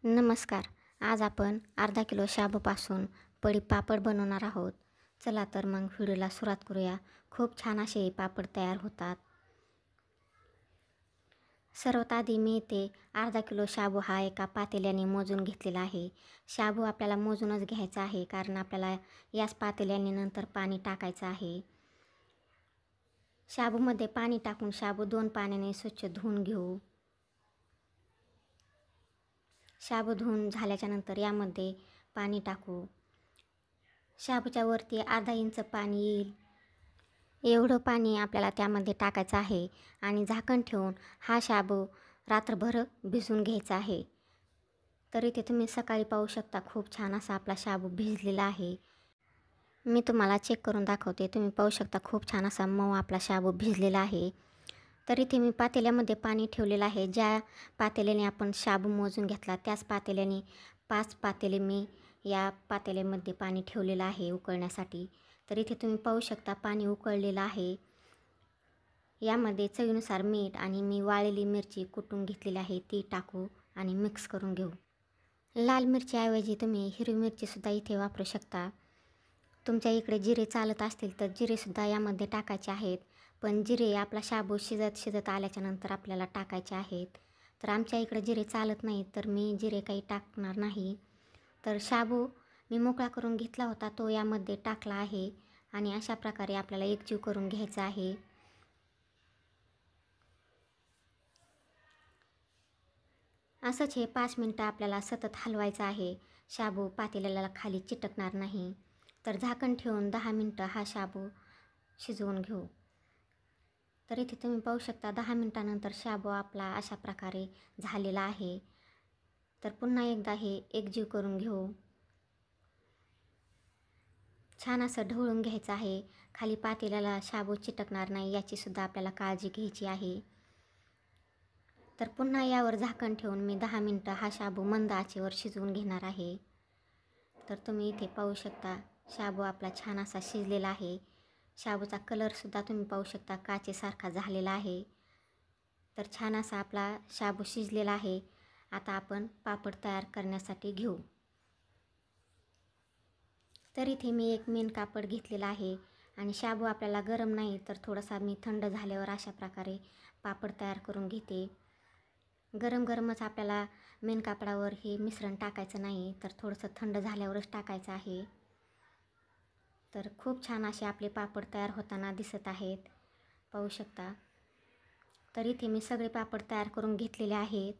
नमस्कार. आज आपण अर्धा किलो शाबूपासून पळी पापड बनवणार आहोत. चला तर मग व्हिडिओला सुरुवात करूया. खूप छान असे पापड तयार होतात. सर्वात आधी मी इथे अर्धा किलो शाबू हा एका पातेल्याने मोजून घेतलेला आहे. शाबू आपल्याला मोजूनच घ्यायचा आहे, कारण आपल्याला याच पातेल्याने नंतर पाणी टाकायचं आहे. शाबूमध्ये पाणी टाकून शाबू 2 पाण्याने स्वच्छ धुवून घेऊ. शाबू धुवून झाल्याच्या नंतर यामध्ये पाणी टाकू. शाबूच्या वरती अर्धा इंच पाणी येईल एवढं पाणी आपल्याला त्यामध्ये टाकायचं आहे आणि झाकण ठेवून हा शाबू रात्रभर भिजवून घ्यायचा आहे. तर इथे तुम्ही सकाळी पाहू शकता, खूप छान असा आपला शाबू भिजलेला आहे. मी तुम्हाला चेक करून दाखवते. तुम्ही पाहू शकता, खूप छान असा मऊ आपला शाबू भिजलेला आहे. तर इथे मी पातेल्यामध्ये पाणी ठेवलेलं आहे. ज्या पातेल्याने आपण शाबू मोजून घेतला त्याच पातेल्याने 5 पातेले मी या पातेल्यामध्ये पाणी ठेवलेलं आहे उकळण्यासाठी. तर इथे तुम्ही पाहू शकता, पाणी उकळलेलं आहे. यामध्ये चवीनुसार मीठ आणि मी वाळलेली मिरची कुटून घेतलेली आहे ती टाकू आणि मिक्स करून घेऊ. लाल मिरचीऐवजी तुम्ही हिरवी मिरचीसुद्धा इथे वापरू शकता. तुमच्या इकडे जिरे चालत असतील तर जिरेसुद्धा यामध्ये टाकायचे आहेत. पण जिरे आपला शाबू शिजत आल्याच्या नंतर आपल्याला टाकायचे आहेत. तर आमच्या इकडे जिरे चालत नाही, तर मी जिरे काही टाकणार नाही. तर शाबू मी मोकळा करून घेतला होता, तो यामध्ये टाकला आहे आणि अशा प्रकारे आपल्याला एकजीव करून घ्यायचा आहे. असंच हे 5 मिनटं आपल्याला सतत हलवायचं आहे. शाबू पातेल्याला खाली चिटकणार नाही. तर झाकण ठेवून 10 मिनटं हा शाबू शिजवून घेऊ. तर इथे तुम्ही पाहू शकता, 10 मिनटानंतर शाबू आपला अशा प्रकारे झालेला आहे. तर पुन्हा एकदा हे एकजीव करून घेऊ. छान असं ढवळून घ्यायचं आहे. खाली पातेल्याला शाबू चिटकणार नाही याचीसुद्धा आपल्याला काळजी घ्यायची आहे. तर पुन्हा यावर झाकण ठेवून मी 10 मिनटं हा शाबू मंद आचेवर शिजवून घेणार आहे. तर तुम्ही इथे पाहू शकता, शाबू आपला छान असा शिजलेला आहे. शाबूचा कलरसुद्धा तुम्ही पाहू शकता, काचेसारखा झालेला आहे. तर छान असा आपला शाबू शिजलेला आहे. आता आपण पापड तयार करण्यासाठी घेऊ. तर इथे मी एक मेन कापड घेतलेला आहे आणि शाबू आपल्याला गरम नाही, तर थोडासा मी थंड झाल्यावर अशा प्रकारे पापड तयार करून घेते. गरमच आपल्याला मेन कापडावर हे मिश्रण टाकायचं नाही, तर थोडंसं थंड झाल्यावरच टाकायचं आहे. तर खूप छान असे आपले पापड तयार होताना दिसत आहेत, पाहू शकता. तर इथे मी सगळे पापड तयार करून घेतलेले आहेत.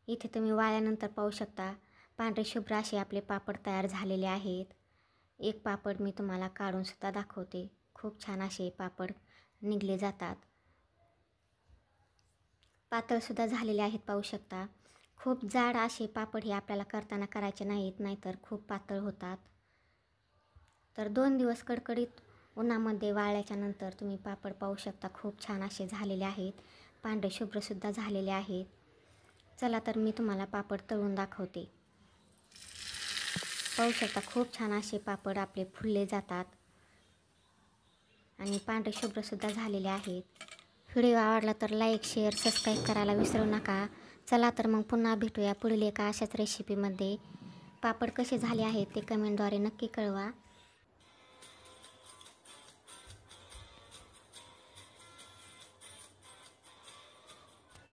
इथे तुम्ही वाळल्यानंतर पाहू शकता, पांढरे शुभ्र असे आपले पापड तयार झालेले आहेत. एक पापड मी तुम्हाला काढूनसुद्धा दाखवते. खूप छान असे पापड निघले जातात. पातळसुद्धा झालेले आहेत, पाहू शकता. खूप जाड असे पापड हे आपल्याला करताना करायचे नाहीत, नाहीतर खूप पातळ होतात. तर 2 दिवस कडकडीत उन्हामध्ये वाळल्याच्या नंतर तुम्ही पापड पाहू शकता, खूप छान असे झालेले आहेत. पांढरे शुभ्रसुद्धा झालेले आहेत. चला तर मी तुम्हाला पापड तळून दाखवते. पाहू शकता, खूप छान असे पापड आपले फुलले जातात आणि पांढरे शुभ्रसुद्धा झालेले आहेत. व्हिडिओ आवडला तर लाईक, शेअर, सबस्क्राईब करायला विसरू नका. चला तर मग पुन्हा भेटूया पुढील एका अशाच रेसिपीमध्ये. पापड कसे झाले आहेत ते कमेंटद्वारे नक्की कळवा.